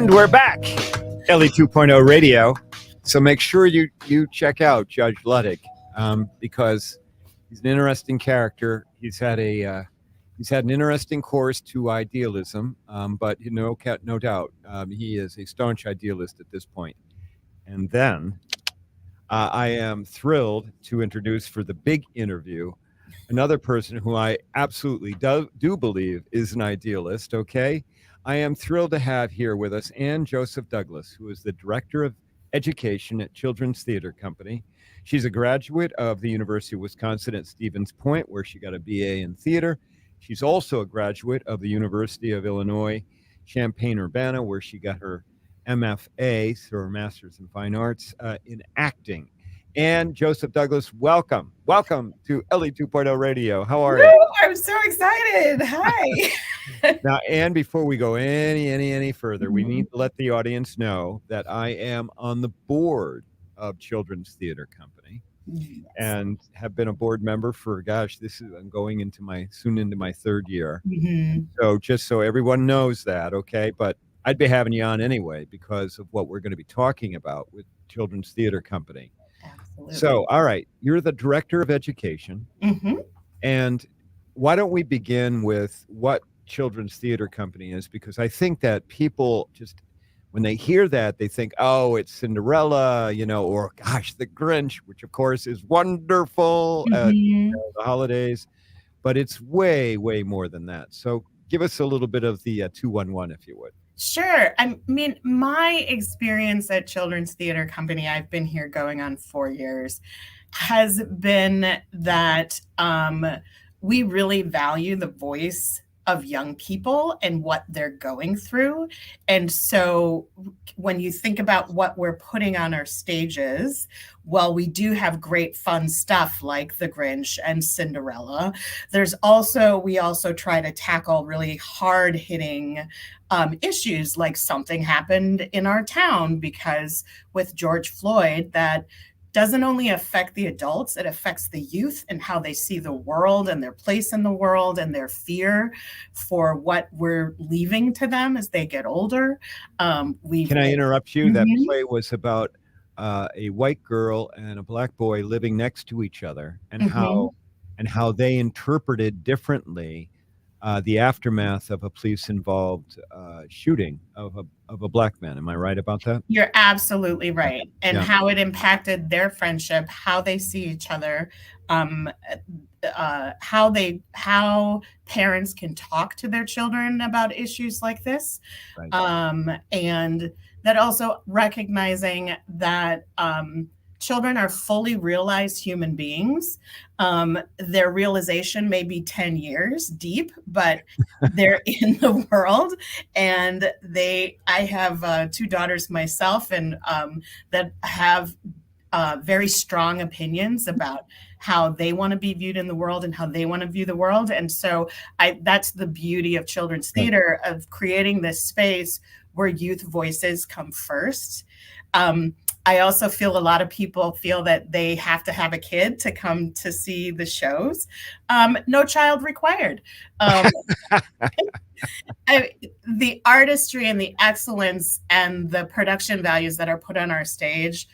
And we're back. Ellie 2.0 Radio. So make sure you check out Judge Luttig because he's an interesting character. He's had an interesting course to idealism, but no doubt he is a staunch idealist at this point. And then I am thrilled to introduce for the big interview another person who I absolutely do believe is an idealist, okay? I am thrilled to have here with us Ann Joseph Douglas, who is the Director of Education at Children's Theater Company. She's a graduate of the University of Wisconsin at Stevens Point, where she got a BA in theater. She's also a graduate of the University of Illinois, Champaign-Urbana, where she got her MFA, so her Master's in Fine Arts, in acting. Ann Joseph Douglas, welcome to Ellie 2.0 Radio. How are you? I'm so excited. Hi. Now, Ann, before we go any further, we need to let the audience know that I am on the board of Children's Theater Company. Yes. And have been a board member for, I'm going into my third year. Mm-hmm. So just so everyone knows that, okay? But I'd be having you on anyway because of what we're going to be talking about with Children's Theater Company. Absolutely. So, all right, you're the Director of Education. Mm-hmm. And why don't we begin with what Children's Theater Company is? Because I think that people just, when they hear that, they think, oh, it's Cinderella, or gosh, the Grinch, which of course is wonderful at the holidays, but it's way, way more than that. So give us a little bit of the 211, if you would. Sure. I mean, my experience at Children's Theater Company, I've been here going on 4 years, has been that we really value the voice of young people and what they're going through. And so when you think about what we're putting on our stages, while we do have great fun stuff like The Grinch and Cinderella, we also try to tackle really hard hitting issues, like something happened in our town because with George Floyd, that doesn't only affect the adults, it affects the youth and how they see the world and their place in the world and their fear for what we're leaving to them as they get older. Can I interrupt you? That play was about a white girl and a black boy living next to each other and how they interpreted differently the aftermath of a police-involved shooting of a black man. Am I right about that? You're absolutely right. And how it impacted their friendship, how they see each other, how parents can talk to their children about issues like this. Right. And that also recognizing that children are fully realized human beings. Their realization may be 10 years deep, but they're in the world. And I have 2 daughters myself, and that have very strong opinions about how they want to be viewed in the world and how they want to view the world. And so that's the beauty of children's theater, of creating this space where youth voices come first. I also feel a lot of people feel that they have to have a kid to come to see the shows. No child required. The artistry and the excellence and the production values that are put on our stages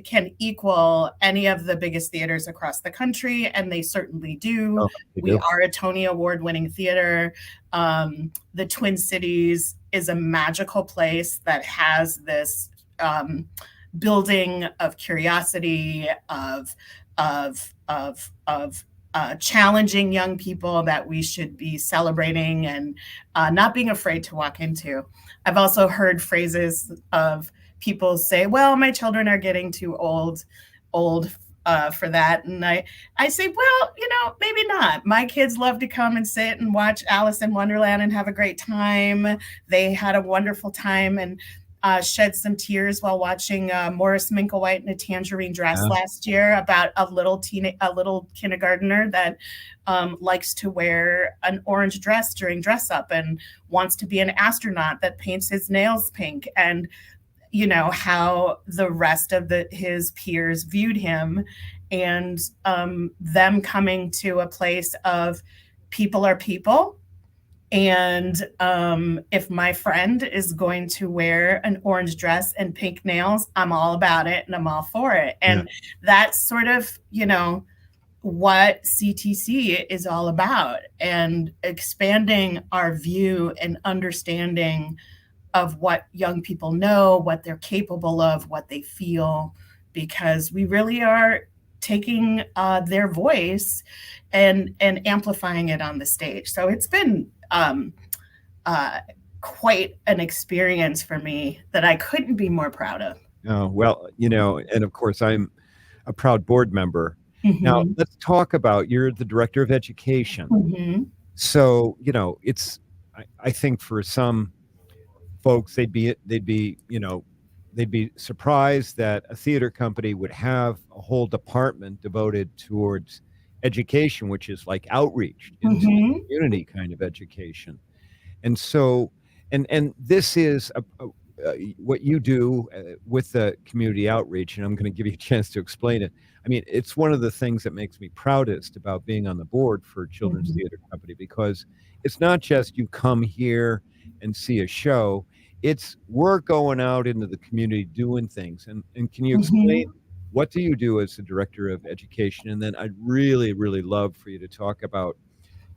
can equal any of the biggest theaters across the country, and they certainly do. We are a Tony Award-winning theater. The Twin Cities is a magical place that has this building of curiosity, of challenging young people that we should be celebrating and not being afraid to walk into. I've also heard phrases of people say, well, my children are getting too old for that. And I say, well, maybe not. My kids love to come and sit and watch Alice in Wonderland and have a great time. They had a wonderful time and shed some tears while watching Morris Minklewhite in a tangerine dress last year about a little kindergartner that likes to wear an orange dress during dress up and wants to be an astronaut that paints his nails pink. And how the rest of his peers viewed him, and them coming to a place of people are people, And if my friend is going to wear an orange dress and pink nails, I'm all about it and I'm all for it. And that's sort of, what CTC is all about, and expanding our view and understanding of what young people know, what they're capable of, what they feel, because we really are taking their voice and amplifying it on the stage. So it's been quite an experience for me that I couldn't be more proud of. Oh, well, and of course, I'm a proud board member. Now, Mm-hmm. let's talk about, you're the director of education. Mm-hmm. So, I think for some folks, they'd be surprised that a theater company would have a whole department devoted towards education, which is like outreach into the community kind of education. And so, and this is what you do with the community outreach, and I'm going to give you a chance to explain it. I mean, it's one of the things that makes me proudest about being on the board for Children's Theater Company, because it's not just you come here and see a show. It's we're going out into the community doing things. And can you explain what do you do as the director of education? And then I'd really, really love for you to talk about,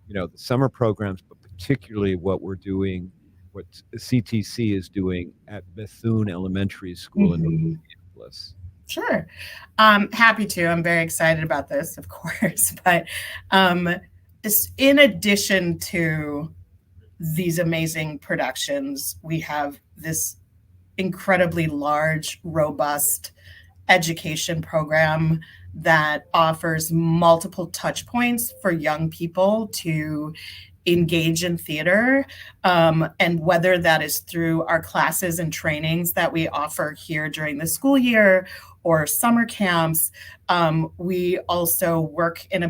the summer programs, but particularly what we're doing, what CTC is doing at Bethune Elementary School in Minneapolis. Sure. Happy to. I'm very excited about this, of course. But in addition to these amazing productions, we have this incredibly large, robust education program that offers multiple touch points for young people to engage in theater, and whether that is through our classes and trainings that we offer here during the school year or summer camps. We also work in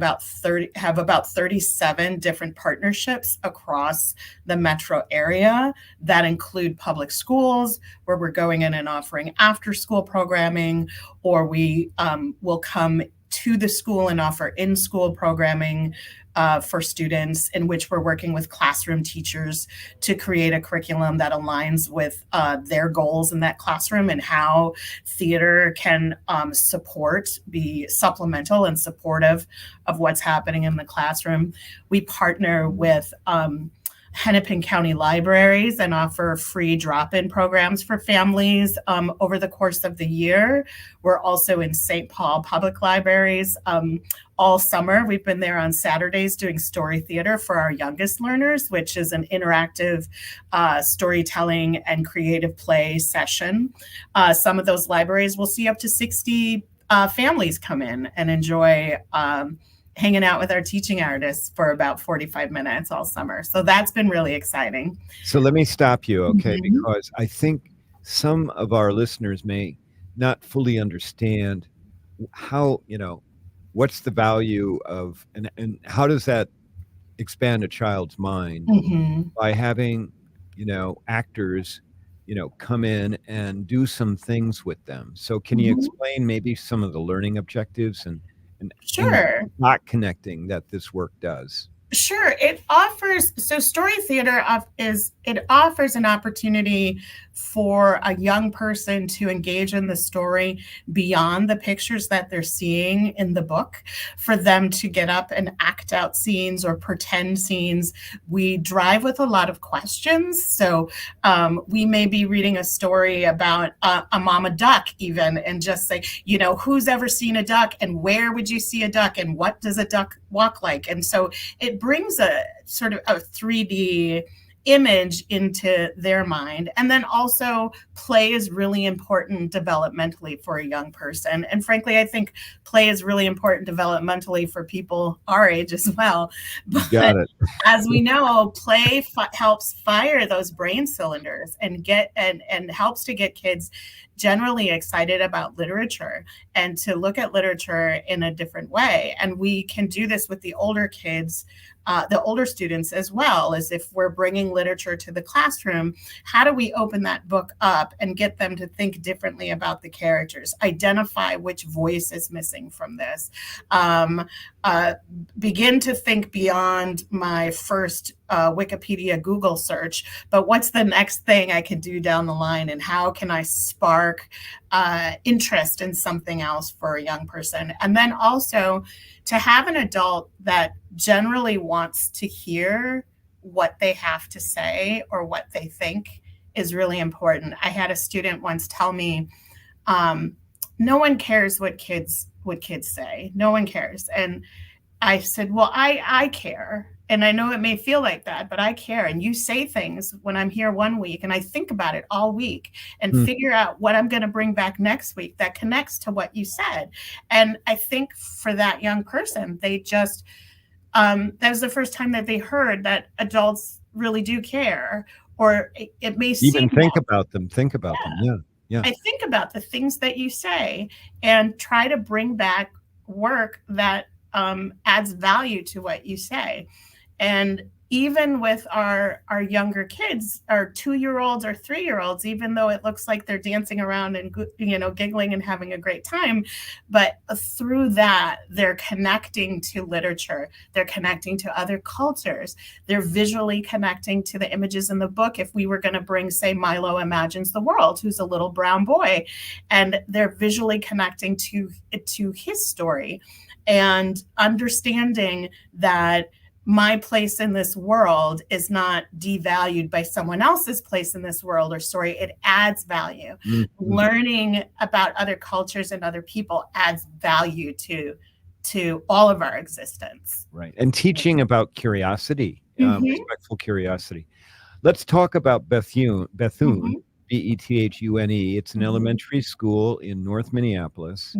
have about 37 different partnerships across the metro area that include public schools, where we're going in and offering after school programming, or we will come to the school and offer in-school programming for students, in which we're working with classroom teachers to create a curriculum that aligns with their goals in that classroom, and how theater can be supplemental and supportive of what's happening in the classroom. We partner with Hennepin County Libraries and offer free drop-in programs for families over the course of the year. We're also in St. Paul Public Libraries all summer. We've been there on Saturdays doing story theater for our youngest learners, which is an interactive storytelling and creative play session. Some of those libraries will see up to 60 families come in and enjoy hanging out with our teaching artists for about 45 minutes all summer. So that's been really exciting. So let me stop you, okay? Because I think some of our listeners may not fully understand how, what's the value of, and how does that expand a child's mind by having, actors, come in and do some things with them. So can you explain maybe some of the learning objectives and Sure. not connecting that this work does? Sure. Story theater offers an opportunity for a young person to engage in the story beyond the pictures that they're seeing in the book, for them to get up and act out scenes or pretend scenes. We drive with a lot of questions. So we may be reading a story about a mama duck even, and just say, who's ever seen a duck, and where would you see a duck, and what does a duck walk like? And so it brings a sort of a 3D image into their mind. And then also, play is really important developmentally for a young person. And frankly, I think play is really important developmentally for people our age as well. But got it. As we know, play helps fire those brain cylinders and helps to get kids generally excited about literature and to look at literature in a different way. And we can do this with the older kids the older students as well, as if we're bringing literature to the classroom, how do we open that book up and get them to think differently about the characters, identify which voice is missing from this, begin to think beyond my first Wikipedia Google search, but what's the next thing I could do down the line, and how can I spark interest in something else for a young person? And then also to have an adult that generally wants to hear what they have to say or what they think is really important. I had a student once tell me, no one cares what kids say. No one cares. And I said, well, I care. And I know it may feel like that, but I care. And you say things when I'm here one week and I think about it all week and figure out what I'm going to bring back next week that connects to what you said. And I think for that young person, they just, that was the first time that they heard that adults really do care, or it may seem even think about them. Think about them. Yeah. I think about the things that you say and try to bring back work that adds value to what you say. And even with our younger kids, our 2-year-olds or 3-year-olds, even though it looks like they're dancing around and giggling and having a great time, but through that, they're connecting to literature, they're connecting to other cultures, they're visually connecting to the images in the book. If we were going to bring, say, Milo Imagines the World, who's a little brown boy, and they're visually connecting to his story and understanding that my place in this world is not devalued by someone else's place in this world or story. It adds value. Mm-hmm. Learning about other cultures and other people adds value to all of our existence. Right. And teaching about curiosity, respectful curiosity. Let's talk about Bethune, Bethune. Bethune. It's an elementary school in North Minneapolis.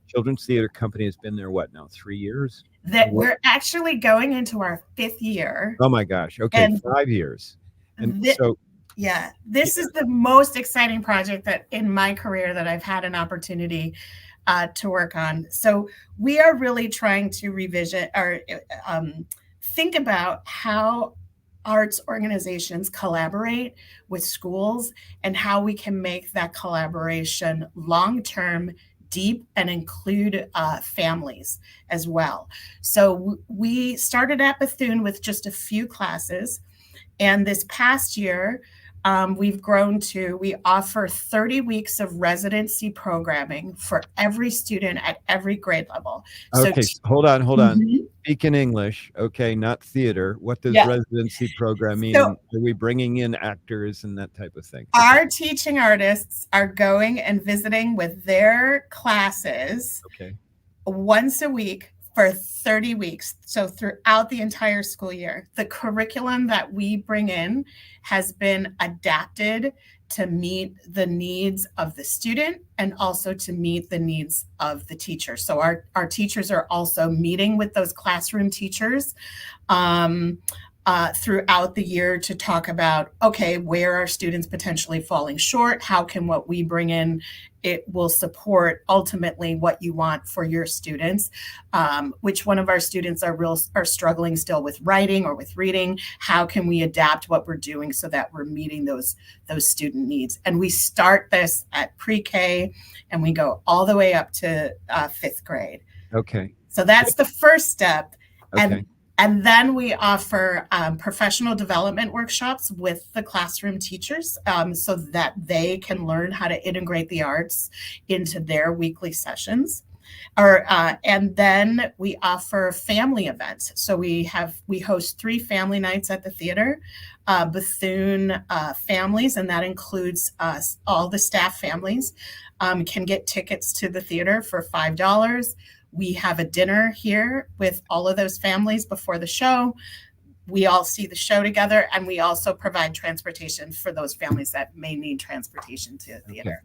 Children's Theater Company has been there, what now, 3 years? That we're actually going into our 5th year. Oh my gosh. Okay, and 5 years. And this is the most exciting project that in my career that I've had an opportunity to work on. So we are really trying to revisit or think about how arts organizations collaborate with schools and how we can make that collaboration long-term, deep, and include families as well. So we started at Bethune with just a few classes. And this past year, we've grown to, we offer 30 weeks of residency programming for every student at every grade level. Okay, so hold on. Speak in English, okay, not theater. What does residency program mean? So, are we bringing in actors and that type of thing? Our teaching artists are going and visiting with their classes once a week for 30 weeks. So throughout the entire school year, the curriculum that we bring in has been adapted to meet the needs of the student and also to meet the needs of the teacher. So our teachers are also meeting with those classroom teachers throughout the year to talk about, okay, where are students potentially falling short? How can what we bring in, it will support ultimately what you want for your students? Which one of our students are struggling still with writing or with reading? How can we adapt what we're doing so that we're meeting those student needs? And we start this at pre-K and we go all the way up to 5th grade. Okay. So that's the first step. Okay. And then we offer professional development workshops with the classroom teachers so that they can learn how to integrate the arts into their weekly sessions. And then we offer family events. So we host 3 family nights at the theater, Bethune families, and that includes all the staff families can get tickets to the theater for $5. We have a dinner here with all of those families before the show. We all see the show together, and we also provide transportation for those families that may need transportation to the theater.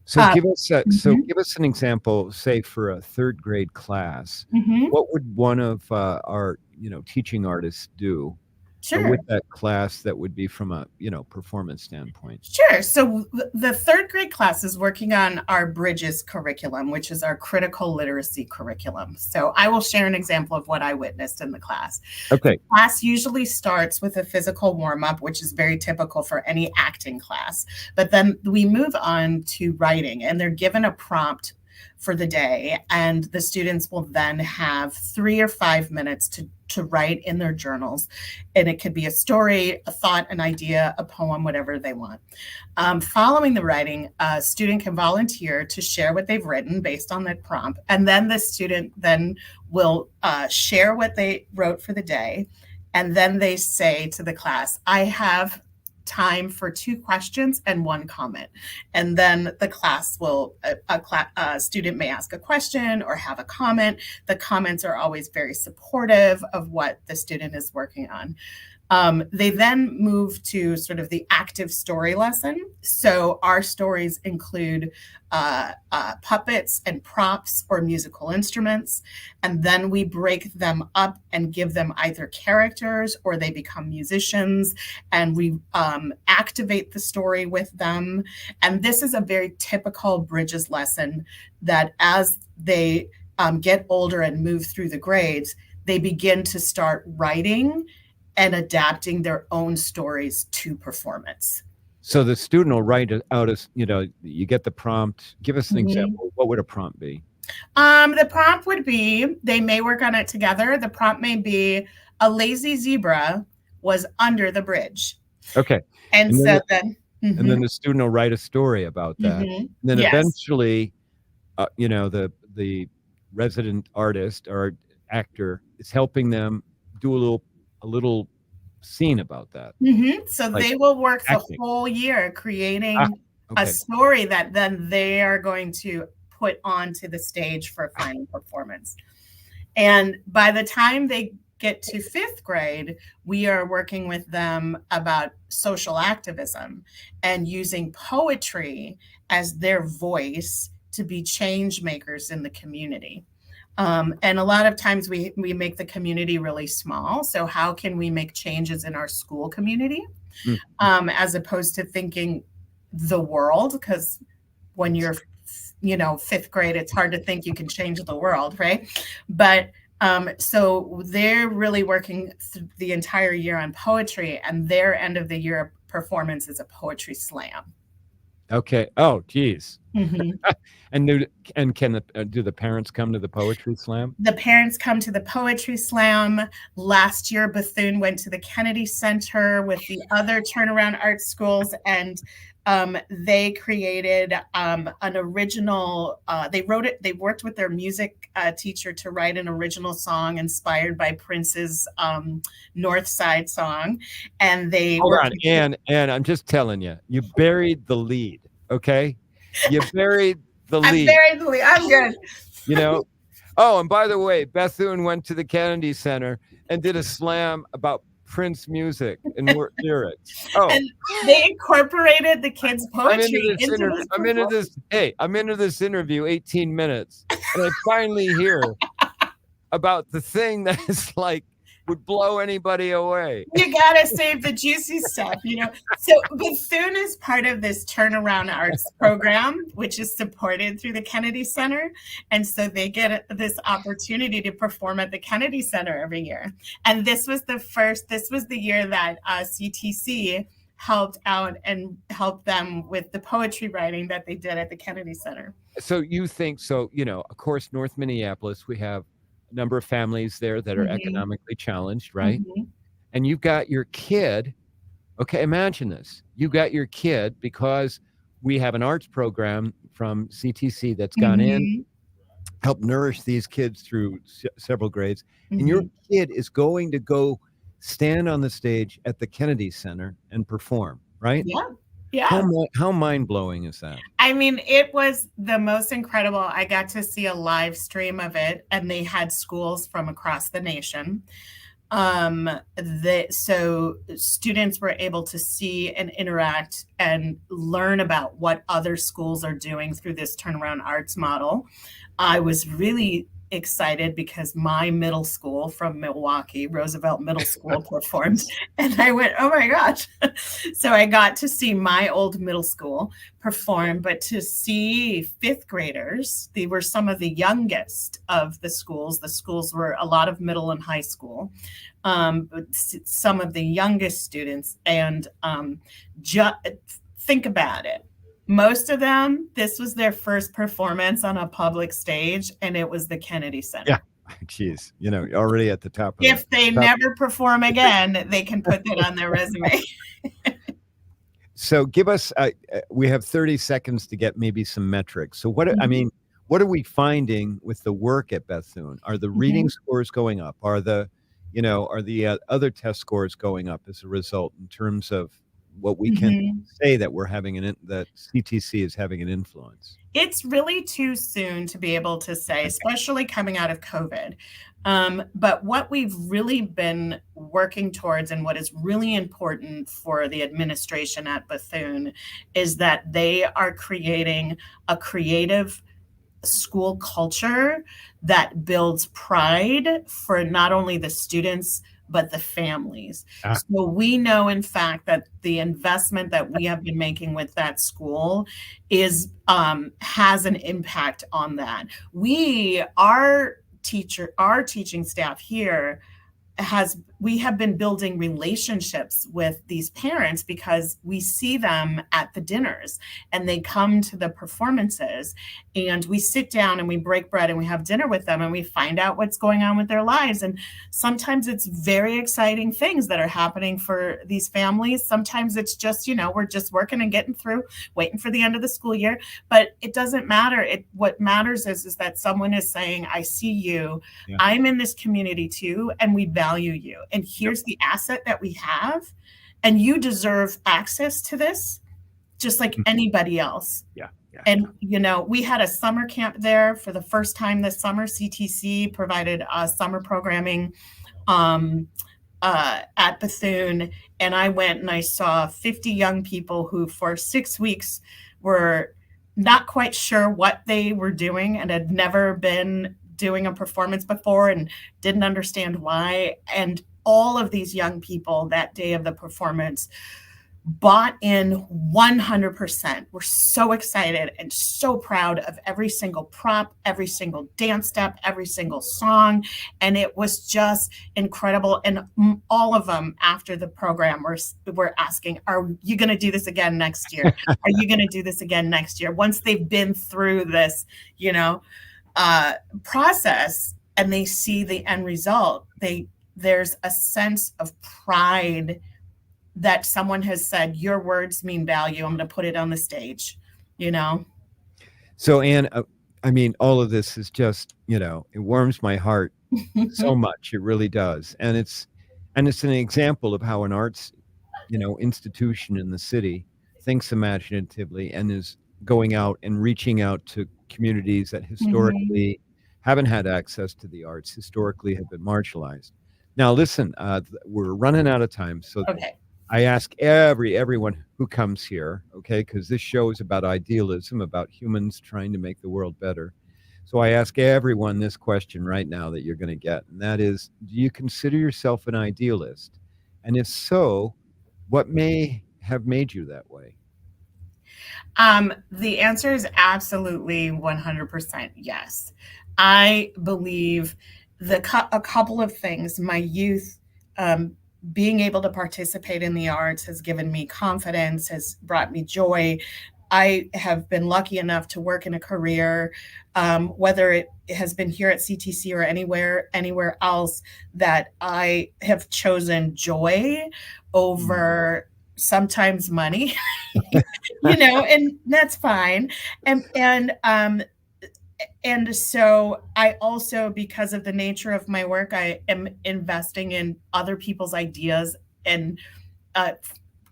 So give us an example, say for a 3rd grade class. What would one of our teaching artists do Sure. with that class that would be from a, performance standpoint? Sure. So the third grade class is working on our Bridges curriculum, which is our critical literacy curriculum. So I will share an example of what I witnessed in the class. Okay. The class usually starts with a physical warm-up, which is very typical for any acting class. But then we move on to writing, and they're given a prompt for the day, and the students will then have 3 or 5 minutes to write in their journals. And it could be a story, a thought, an idea, a poem, whatever they want. Following the writing, a student can volunteer to share what they've written based on that prompt. And then the student then will share what they wrote for the day. And then they say to the class, I have time for 2 questions and 1 comment. And then the class will, a student may ask a question or have a comment. The comments are always very supportive of what the student is working on. They then move to sort of the active story lesson. So our stories include puppets and props or musical instruments. And then we break them up and give them either characters or they become musicians. And we activate the story with them. And this is a very typical Bridges lesson that as they get older and move through the grades, they begin to start writing and adapting their own stories to performance. So the student will write out as, you get the prompt. Give us an example. What would a prompt be? The prompt would be, they may work on it together. The prompt may be, a lazy zebra was under the bridge. Okay. And so then and then the student will write a story about that. And then eventually, the resident artist or actor is helping them do a little scene about that. So like they will work the whole year creating a story that then they are going to put onto the stage for final performance. And by the time they get to 5th grade, we are working with them about social activism and using poetry as their voice to be change makers in the community. And a lot of times we make the community really small. So how can we make changes in our school community as opposed to thinking the world? Because when you're, 5th grade, it's hard to think you can change the world, right? But so they're really working the entire year on poetry, and their end of the year performance is a poetry slam. Okay. Oh, geez. And do the parents come to the poetry slam? The parents come to the poetry slam. Last year, Bethune went to the Kennedy Center with the other turnaround art schools, and they created an original. They worked with their music teacher to write an original song inspired by Prince's North Side song, and they. Hold on, Anne, I'm just telling you, you buried the lead. Okay, you buried the lead. I buried the lead. I'm good. Oh, and by the way, Bethune went to the Kennedy Center and did a slam about Prince music and lyrics. Oh, and they incorporated the kids' poetry I'm into this interview 18 minutes, and I finally hear about the thing that is like would blow anybody away. You gotta save the juicy stuff, So Bethune is part of this Turnaround Arts program, which is supported through the Kennedy Center. And so they get this opportunity to perform at the Kennedy Center every year. And this was the year that CTC helped out and helped them with the poetry writing that they did at the Kennedy Center. So you think, of course, North Minneapolis, we have number of families there that are economically challenged, right? And you've got your kid. Okay, imagine this. You got your kid because we have an arts program from CTC that's gone in, helped nourish these kids through several grades. And your kid is going to go stand on the stage at the Kennedy Center and perform, right? Yeah. How mind-blowing is that? I mean, it was the most incredible. I got to see a live stream of it, and they had schools from across the nation. So students were able to see and interact and learn about what other schools are doing through this turnaround arts model. I was really excited because my middle school from Milwaukee, Roosevelt Middle School, performed. And I went, oh my gosh. So I got to see my old middle school perform, but to see fifth graders, they were some of the youngest of the schools. The schools were a lot of middle and high school. Some of the youngest students. And think about it. Most of them, this was their first performance on a public stage, and it was the Kennedy Center. Yeah, geez, already at the top of If they never perform again, they can put that on their resume. So give us, we have 30 seconds to get maybe some metrics. So what are we finding with the work at Bethune? Are the reading scores going up? Are the other test scores going up as a result in terms of what we can say that we're having that CTC is having an influence? It's really too soon to be able to say, especially coming out of COVID. But what we've really been working towards and what is really important for the administration at Bethune is that they are creating a creative school culture that builds pride for not only the students, but the families. So we know, in fact, that the investment that we have been making with that school has an impact on that. Our teaching staff here we have been building relationships with these parents because we see them at the dinners and they come to the performances, and we sit down and we break bread and we have dinner with them and we find out what's going on with their lives. And sometimes it's very exciting things that are happening for these families. Sometimes it's just, we're just working and getting through, waiting for the end of the school year, but it doesn't matter. What matters is that someone is saying, I see you, I'm in this community too, and we value you. And here's the asset that we have, and you deserve access to this just like anybody else. And we had a summer camp there for the first time this summer. CTC provided summer programming at Bethune, and I went and I saw 50 young people who for 6 weeks were not quite sure what they were doing and had never been doing a performance before and didn't understand why. And all of these young people that day of the performance bought in 100%. We're so excited and so proud of every single prop, every single dance step, every single song. And it was just incredible. And all of them after the program were asking, are you going to do this again next year? Are you going to do this again next year? Once they've been through this, process and they see the end result, there's a sense of pride that someone has said, your words mean value. I'm going to put it on the stage, So, Anne, all of this is just, it warms my heart so much. It really does. And it's an example of how an arts, institution in the city thinks imaginatively and is going out and reaching out to communities that historically haven't had access to the arts, historically have been marginalized. Now, listen, we're running out of time. So I ask everyone who comes here, because this show is about idealism, about humans trying to make the world better. So I ask everyone this question right now that you're going to get, and that is, do you consider yourself an idealist? And if so, what may have made you that way? The answer is absolutely 100% yes. I believe a couple of things. My youth, being able to participate in the arts has given me confidence, has brought me joy. I have been lucky enough to work in a career, whether it has been here at CTC or anywhere else, that I have chosen joy over sometimes money, and that's fine. And so I also, because of the nature of my work, I am investing in other people's ideas and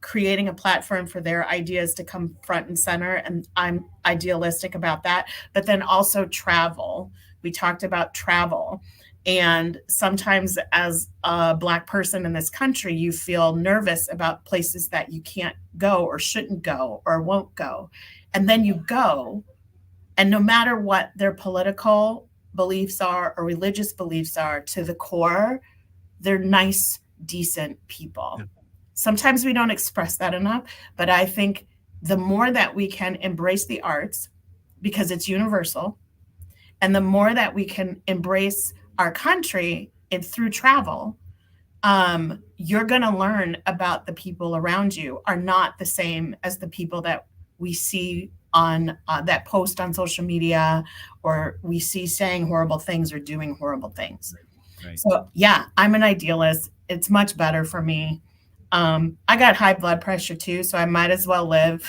creating a platform for their ideas to come front and center. And I'm idealistic about that. But then also travel. We talked about travel. And sometimes as a Black person in this country, you feel nervous about places that you can't go or shouldn't go or won't go. And then you go. And no matter what their political beliefs are or religious beliefs are, to the core, they're nice, decent people. Yeah. Sometimes we don't express that enough, but I think the more that we can embrace the arts, because it's universal, and the more that we can embrace our country and through travel, you're going to learn about the people around you are not the same as the people that we see on that post on social media, or we see saying horrible things or doing horrible things. Right. So yeah, I'm an idealist. It's much better for me. I got high blood pressure too, so I might as well live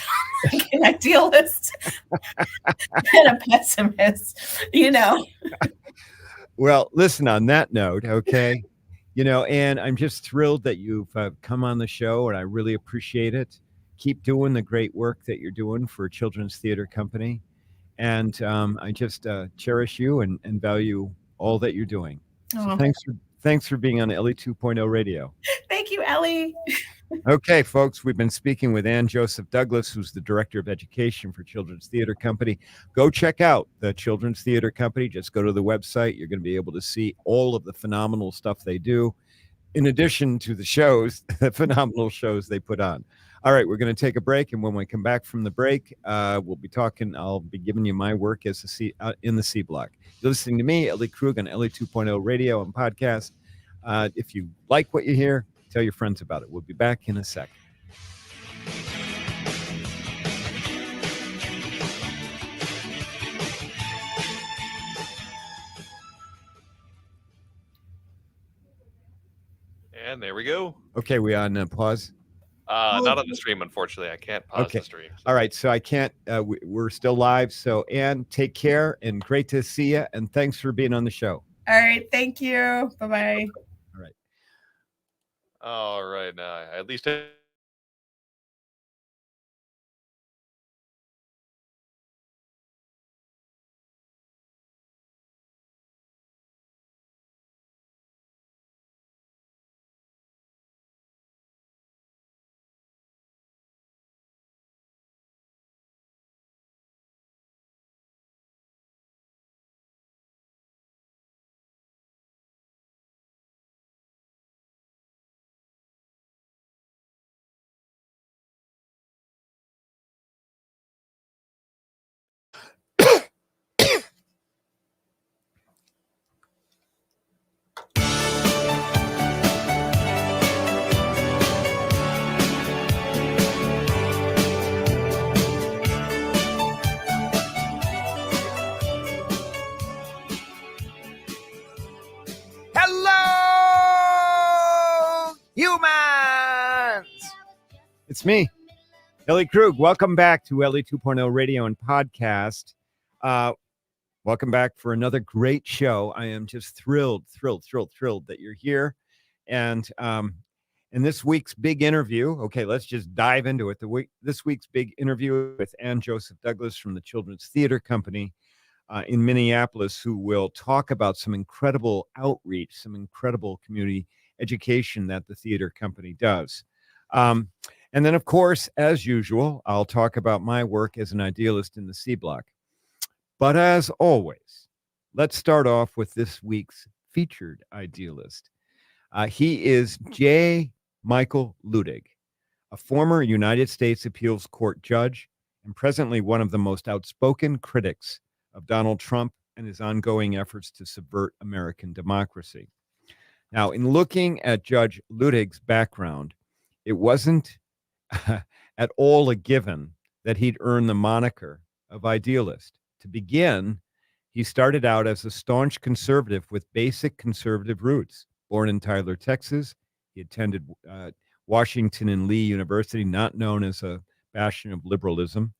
like an idealist and a pessimist, Well, listen, on that note, okay, and I'm just thrilled that you've come on the show, and I really appreciate it. Keep doing the great work that you're doing for Children's Theater Company. And I just cherish you and value all that you're doing. So thanks for being on Ellie 2.0 Radio. Thank you, Ellie. Okay, folks, we've been speaking with Ann Joseph Douglas, who's the Director of Education for Children's Theater Company. Go check out the Children's Theater Company. Just go to the website. You're going to be able to see all of the phenomenal stuff they do, in addition to the shows, the phenomenal shows they put on. All right, we're going to take a break, and when we come back from the break, we'll be talking. I'll be giving you my work as in the C Block. You're listening to me, Ellie Krug, on Ellie 2.0 Radio and podcast. If you like what you hear, tell your friends about it. We'll be back in a second. And there we go. Okay, we on pause? Not on the stream, unfortunately. I can't pause the stream. So. All right, so I can't. We're still live. So, Ann, take care, and great to see you. And thanks for being on the show. All right, thank you. Bye-bye. All right. All right, now at least. It's me, Ellie Krug. Welcome back to Ellie 2.0 Radio and podcast. Welcome back for another great show. I am just thrilled that you're here. And in this week's big interview, okay, let's just dive into it. This week's big interview with Ann Joseph Douglas from the Children's Theater Company in Minneapolis, who will talk about some incredible outreach, some incredible community education that the theater company does. And then, of course, as usual, I'll talk about my work as an idealist in the C Block. But as always, let's start off with this week's featured idealist. He is J. Michael Luttig, a former United States Appeals Court judge and presently one of the most outspoken critics of Donald Trump and his ongoing efforts to subvert American democracy. Now, in looking at Judge Luttig's background, it wasn't at all a given that he'd earn the moniker of idealist. To begin, he started out as a staunch conservative with basic conservative roots. Born in Tyler, Texas, he attended Washington and Lee University, not known as a bastion of liberalism,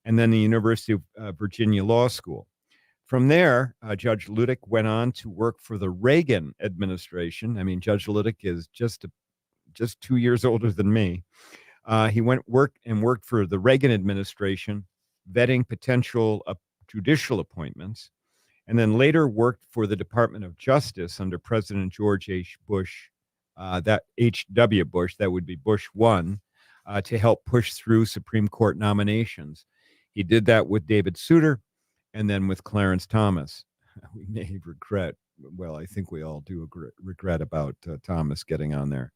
and then the University of Virginia Law School. From there, Judge Luttig went on to work for the Reagan administration. I mean, Judge Luttig is just 2 years older than me. He worked for the Reagan administration, vetting potential judicial appointments, and then later worked for the Department of Justice under President George H. Bush, that H.W. Bush, that would be Bush 1, to help push through Supreme Court nominations. He did that with David Souter and then with Clarence Thomas. we may regret. Well, I think we all do regret about Thomas getting on there.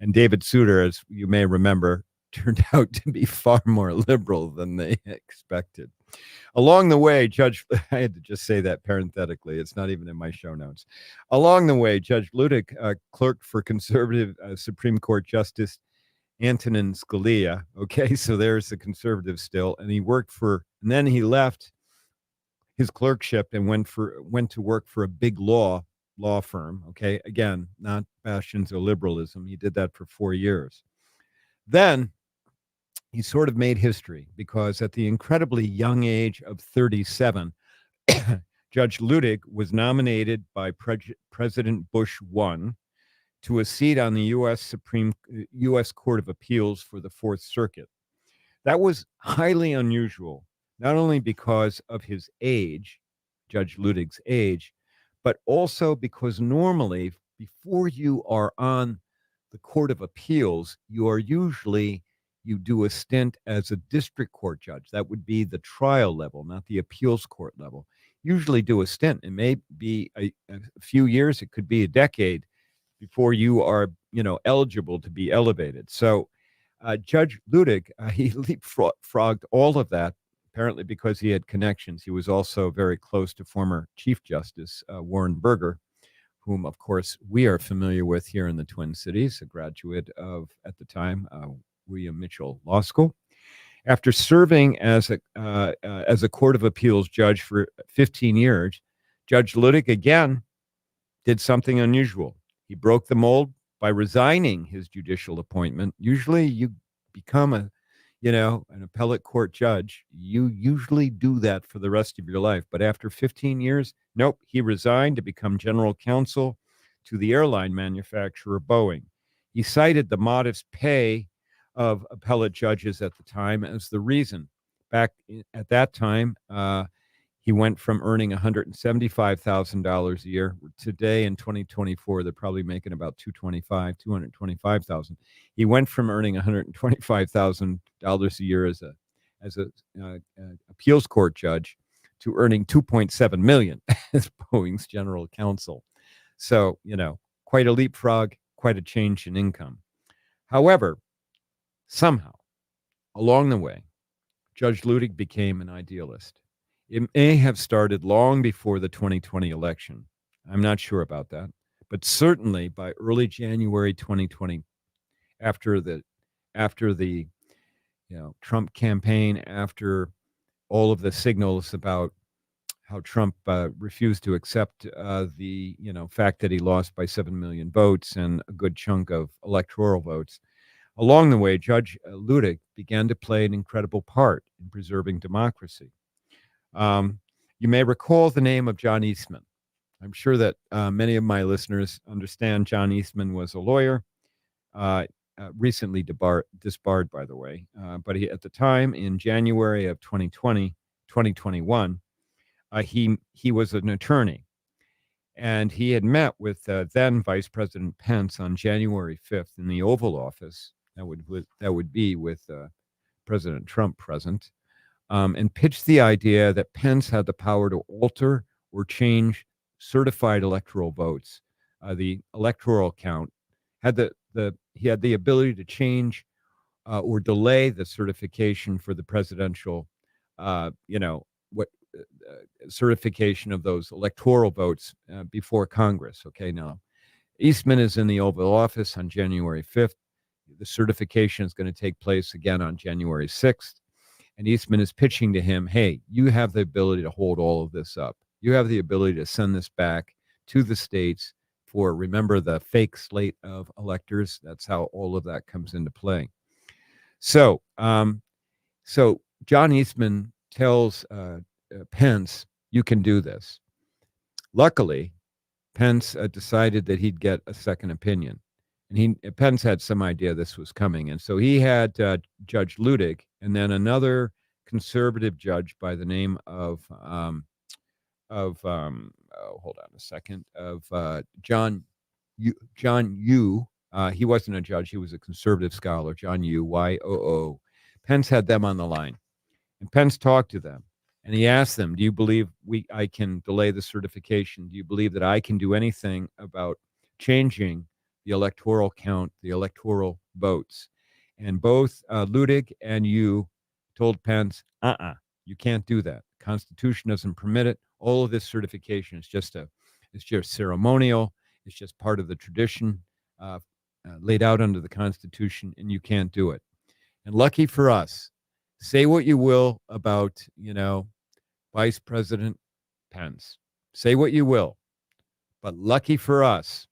And David Souter, as you may remember, turned out to be far more liberal than they expected. Along the way, I had to just say that parenthetically. It's not even in my show notes. Along the way, Judge Luttig clerked for conservative Supreme Court Justice Antonin Scalia. Okay, so there's the conservative still. And then he left his clerkship and went to work for a big law firm. Okay, again, not bastions of liberalism. He did that for 4 years. Then he sort of made history because at the incredibly young age of 37, Judge Luttig was nominated by President Bush I to a seat on the U.S. Court of Appeals for the Fourth Circuit. That was highly unusual, not only because of his age, Judge Luttig's age, but also because normally before you are on the Court of Appeals, you do a stint as a district court judge. That would be the trial level, not the appeals court level. Usually do a stint. It may be a few years. It could be a decade before you are, eligible to be elevated. So Judge Luttig, he leapfrogged all of that, apparently because he had connections. He was also very close to former Chief Justice Warren Burger, whom, of course, we are familiar with here in the Twin Cities, a graduate of, at the time, William Mitchell Law School. After serving as a Court of Appeals judge for 15 years, Judge Luttig again did something unusual. He broke the mold by resigning his judicial appointment. Usually you become an appellate court judge. You usually do that for the rest of your life. But after 15 years, nope, he resigned to become general counsel to the airline manufacturer Boeing. He cited the modest pay of appellate judges at the time as the reason. Back at that time, he went from earning $175,000 a year. Today in 2024, they're probably making about $225,000. He went from earning $125,000 a year as a appeals court judge to earning $2.7 million as Boeing's general counsel. So, quite a leapfrog, quite a change in income. However, somehow, along the way, Judge Luttig became an idealist. It may have started long before the 2020 election. I'm not sure about that. But certainly by early January 2020, after the Trump campaign, after all of the signals about how Trump refused to accept the fact that he lost by 7 million votes and a good chunk of electoral votes, along the way, Judge Luttig began to play an incredible part in preserving democracy. You may recall the name of John Eastman. I'm sure that many of my listeners understand John Eastman was a lawyer, recently disbarred, by the way. But at the time, in January of 2021, he was an attorney. And he had met with then Vice President Pence on January 5th in the Oval Office. That would be with President Trump present, and pitched the idea that Pence had the power to alter or change certified electoral votes. The electoral count he had the ability to change or delay the certification for the presidential, certification of those electoral votes before Congress. Okay, now Eastman is in the Oval Office on January 5th. The certification is going to take place again on January 6th. And Eastman is pitching to him, hey, you have the ability to hold all of this up. You have the ability to send this back to the states for, remember, the fake slate of electors. That's how all of that comes into play. So John Eastman tells Pence, you can do this. Luckily, Pence decided that he'd get a second opinion. And Pence had some idea this was coming. And so he had Judge Luttig and then another conservative judge by the name of Jon Yoo. He wasn't a judge. He was a conservative scholar, Jon Yoo, Yoo. Pence had them on the line. And Pence talked to them. And he asked them, do you believe I can delay the certification? Do you believe that I can do anything about changing the electoral count, the electoral votes? And both Luttig and Yoo told Pence, you can't do that. The Constitution doesn't permit it. All of this certification is just ceremonial. It's just part of the tradition laid out under the Constitution, and you can't do it. And lucky for us, say what you will about, Vice President Pence. Say what you will. But lucky for us,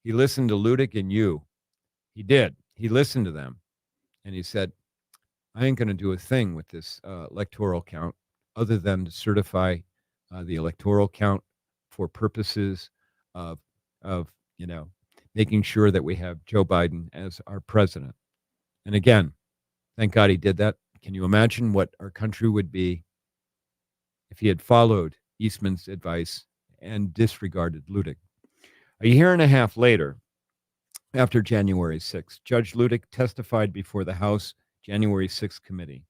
he listened to Luttig and Yoo. He did. He listened to them. And he said, I ain't going to do a thing with this electoral count other than to certify the electoral count for purposes of making sure that we have Joe Biden as our president. And again, thank God he did that. Can you imagine what our country would be if he had followed Eastman's advice and disregarded Luttig? A year and a half later, after January 6th, Judge Luttig testified before the House January 6th committee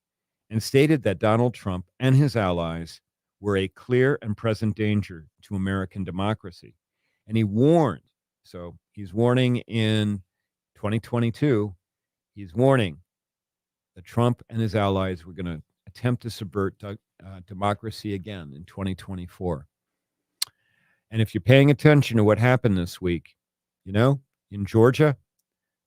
and stated that Donald Trump and his allies were a clear and present danger to American democracy. And he warned, so he's warning in 2022, he's warning that Trump and his allies were going to attempt to subvert democracy again in 2024. And if you're paying attention to what happened this week, in Georgia,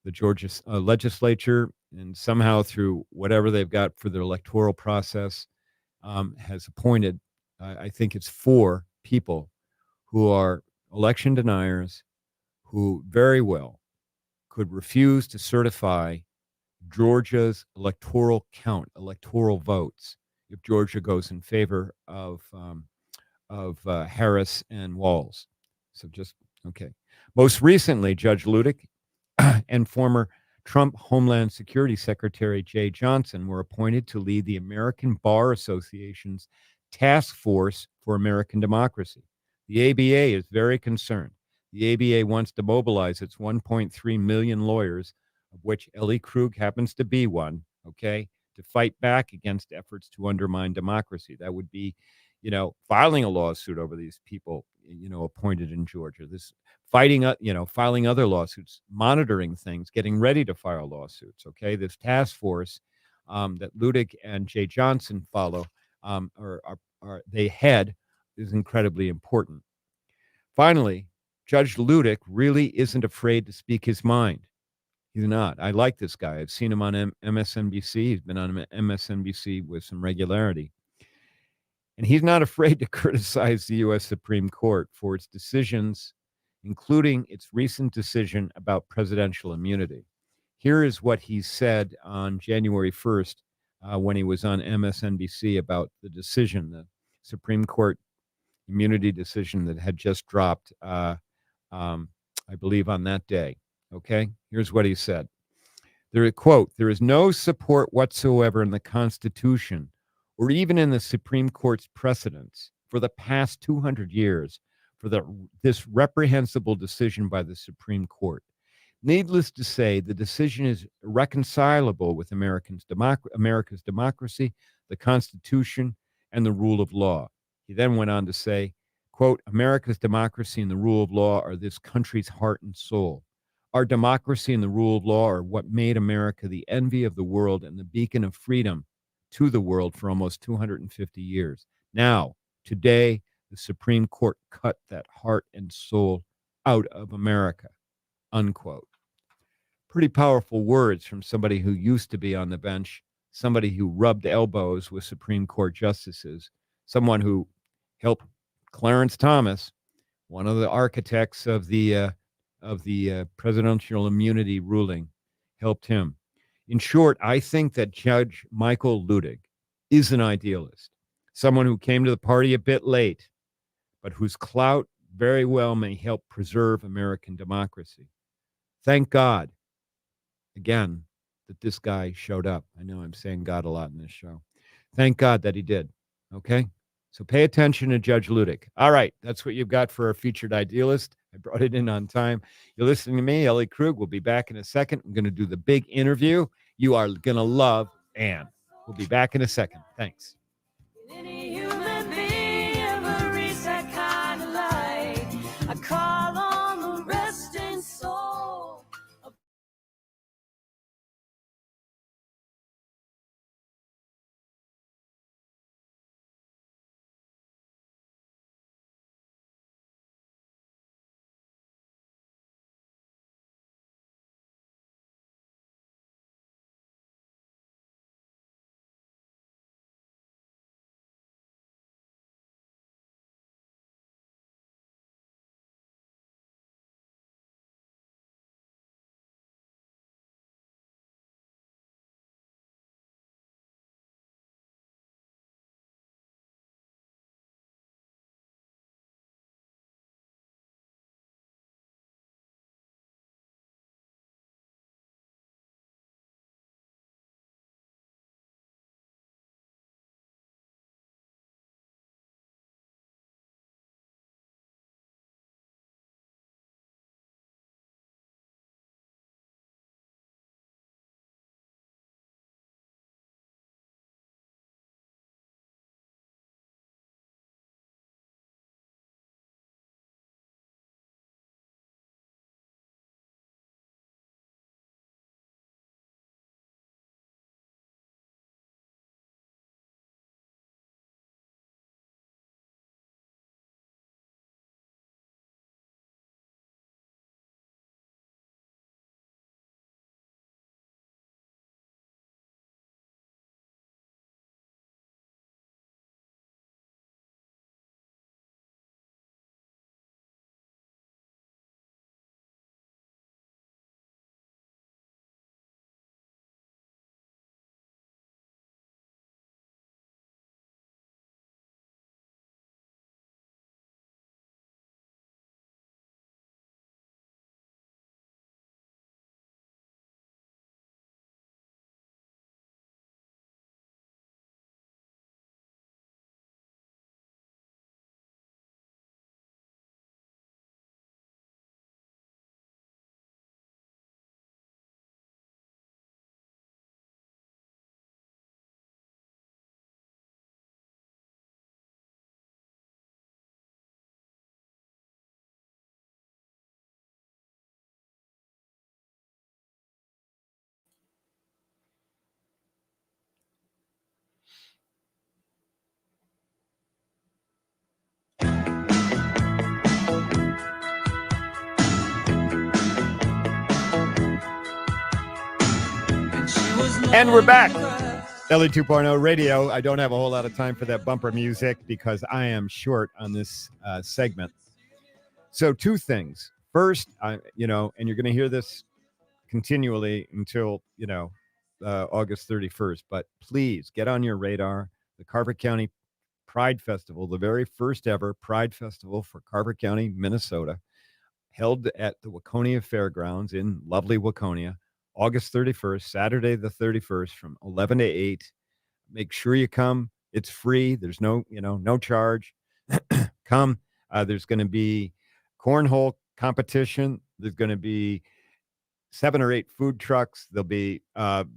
the Georgia legislature, and somehow through whatever they've got for their electoral process, has appointed, I think it's 4 people who are election deniers who very well could refuse to certify Georgia's electoral count, electoral votes, if Georgia goes in favor of Harris and Walz. So okay. Most recently, Judge Luttig and former Trump Homeland Security Secretary Jay Johnson were appointed to lead the American Bar Association's Task Force for American Democracy. The ABA is very concerned. The ABA wants to mobilize its 1.3 million lawyers, of which Ellie happens to be one, okay, to fight back against efforts to undermine democracy. That would be, filing a lawsuit over these people, appointed in Georgia. This filing other lawsuits, monitoring things, getting ready to file lawsuits, okay? This task force that Luttig and Jay Johnson follow, they head, is incredibly important. Finally, Judge Luttig really isn't afraid to speak his mind. He's not. I like this guy. I've seen him on MSNBC. He's been on MSNBC with some regularity. And he's not afraid to criticize the U.S. Supreme Court for its decisions, including its recent decision about presidential immunity. Here is what he said on January 1st when he was on MSNBC about the decision, the Supreme Court immunity decision that had just dropped, I believe, on that day. Okay, here's what he said. Quote, there is no support whatsoever in the Constitution or even in the Supreme Court's precedents for the past 200 years for this reprehensible decision by the Supreme Court. Needless to say, the decision is irreconcilable with America's democracy, the Constitution, and the rule of law. He then went on to say, quote, America's democracy and the rule of law are this country's heart and soul. Our democracy and the rule of law are what made America the envy of the world and the beacon of freedom to the world for almost 250 years. Now, today, the Supreme Court cut that heart and soul out of America, unquote. Pretty powerful words from somebody who used to be on the bench, somebody who rubbed elbows with Supreme Court justices, someone who helped Clarence Thomas, one of the architects of the presidential immunity ruling, helped him. In short, I think that Judge Michael Luttig is an idealist, someone who came to the party a bit late, but whose clout very well may help preserve American democracy. Thank God, again, that this guy showed up. I know I'm saying God a lot in this show. Thank God that he did, okay? So pay attention to Judge Luttig. All right, that's what you've got for our featured idealist. I brought it in on time. You're listening to me, Ellie Krug. We'll be back in a second. I'm going to do the big interview. You are going to love Anne. We'll be back in a second. Thanks. I call on the resting soul. And we're back. Ellie 2.0 Radio. I don't have a whole lot of time for that bumper music because I am short on this segment. So two things. First, and you're going to hear this continually until, August 31st. But please get on your radar. The Carver County Pride Festival, the very first ever Pride Festival for Carver County, Minnesota, held at the Waconia Fairgrounds in lovely Waconia, August 31st, Saturday the 31st from 11 to 8. Make sure you come. It's free. There's no charge. Come. There's going to be cornhole competition. There's going to be 7 or 8 food trucks. There'll be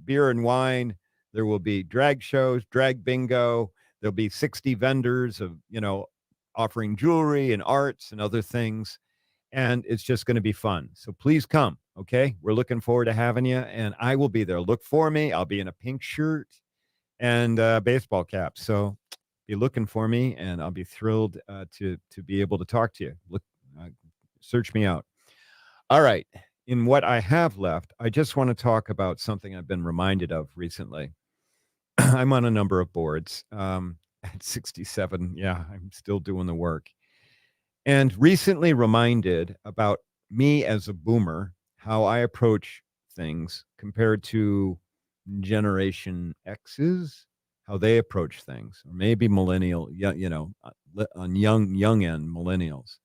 beer and wine. There will be drag shows, drag bingo. There'll be 60 vendors of, offering jewelry and arts and other things. And it's just going to be fun. So please come, okay? We're looking forward to having you, and I will be there. Look for me. I'll be in a pink shirt and baseball cap. So be looking for me, and I'll be thrilled to be able to talk to you. Look, search me out. All right. In what I have left, I just want to talk about something I've been reminded of recently. I'm on a number of boards. At 67, yeah, I'm still doing the work. And recently reminded about me as a boomer, how I approach things compared to Generation X's, how they approach things, or maybe millennial, on young end millennials.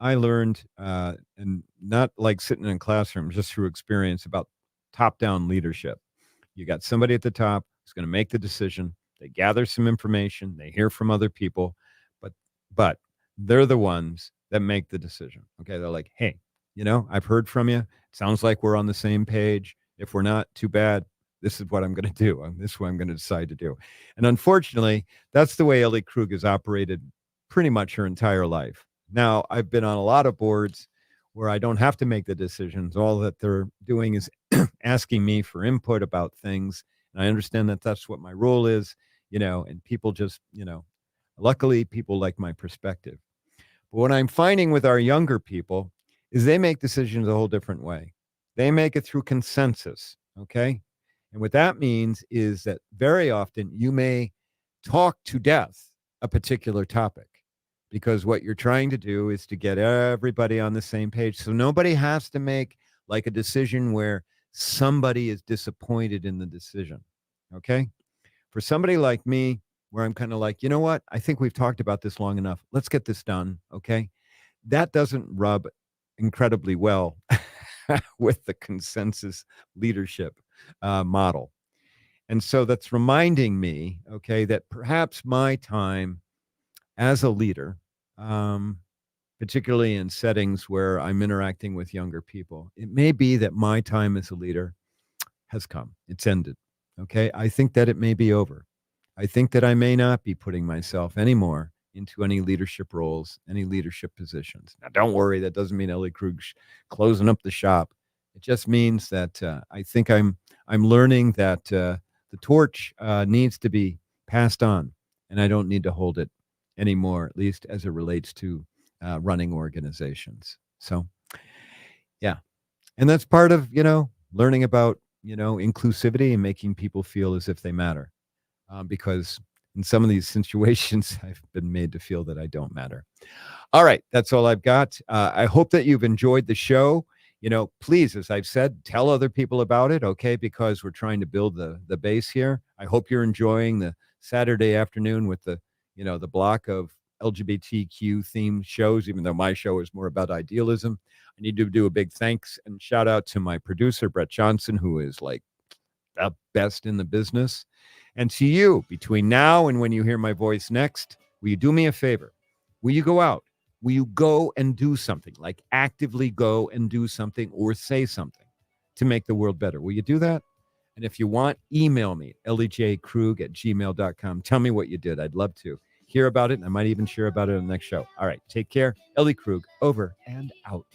I learned, and not like sitting in a classroom, just through experience, about top-down leadership. You got somebody at the top who's going to make the decision. They gather some information. They hear from other people, but they're the ones that make the decision. Okay, they're like, hey, I've heard from you. It sounds like we're on the same page. If we're not, too bad. This is what I'm going to do. This is what I'm going to decide to do. And unfortunately, that's the way Ellie Krug has operated pretty much her entire life. Now, I've been on a lot of boards where I don't have to make the decisions. All that they're doing is asking me for input about things. And I understand that that's what my role is, and people just, luckily people like my perspective. But what I'm finding with our younger people is they make decisions a whole different way. They make it through consensus. Okay. And what that means is that very often you may talk to death a particular topic, because what you're trying to do is to get everybody on the same page. So nobody has to make like a decision where somebody is disappointed in the decision. Okay. For somebody like me, where I'm kind of like, you know what? I think we've talked about this long enough. Let's get this done. Okay. That doesn't rub incredibly well with the consensus leadership model. And so that's reminding me, okay, that perhaps my time as a leader, particularly in settings where I'm interacting with younger people, it may be that my time as a leader has come. It's ended. Okay. I think that it may be over. I think that I may not be putting myself anymore into any leadership roles, any leadership positions. Now, don't worry. That doesn't mean Ellie Krug's closing up the shop. It just means that I think I'm learning that the torch needs to be passed on, and I don't need to hold it anymore, at least as it relates to running organizations. So, yeah. And that's part of, learning about, inclusivity and making people feel as if they matter. Because in some of these situations, I've been made to feel that I don't matter. All right. That's all I've got. I hope that you've enjoyed the show. Please, as I've said, tell other people about it, okay? Because we're trying to build the base here. I hope you're enjoying the Saturday afternoon with the block of LGBTQ themed shows, even though my show is more about idealism. I need to do a big thanks and shout out to my producer, Brett Johnson, who is like the best in the business. And to you, between now and when you hear my voice next, will you do me a favor? Will you go out? Will you go and do something, like actively go and do something or say something to make the world better? Will you do that? And if you want, email me, elliekrug@gmail.com. Tell me what you did. I'd love to hear about it. And I might even share about it on the next show. All right. Take care. Ellie Krug, over and out.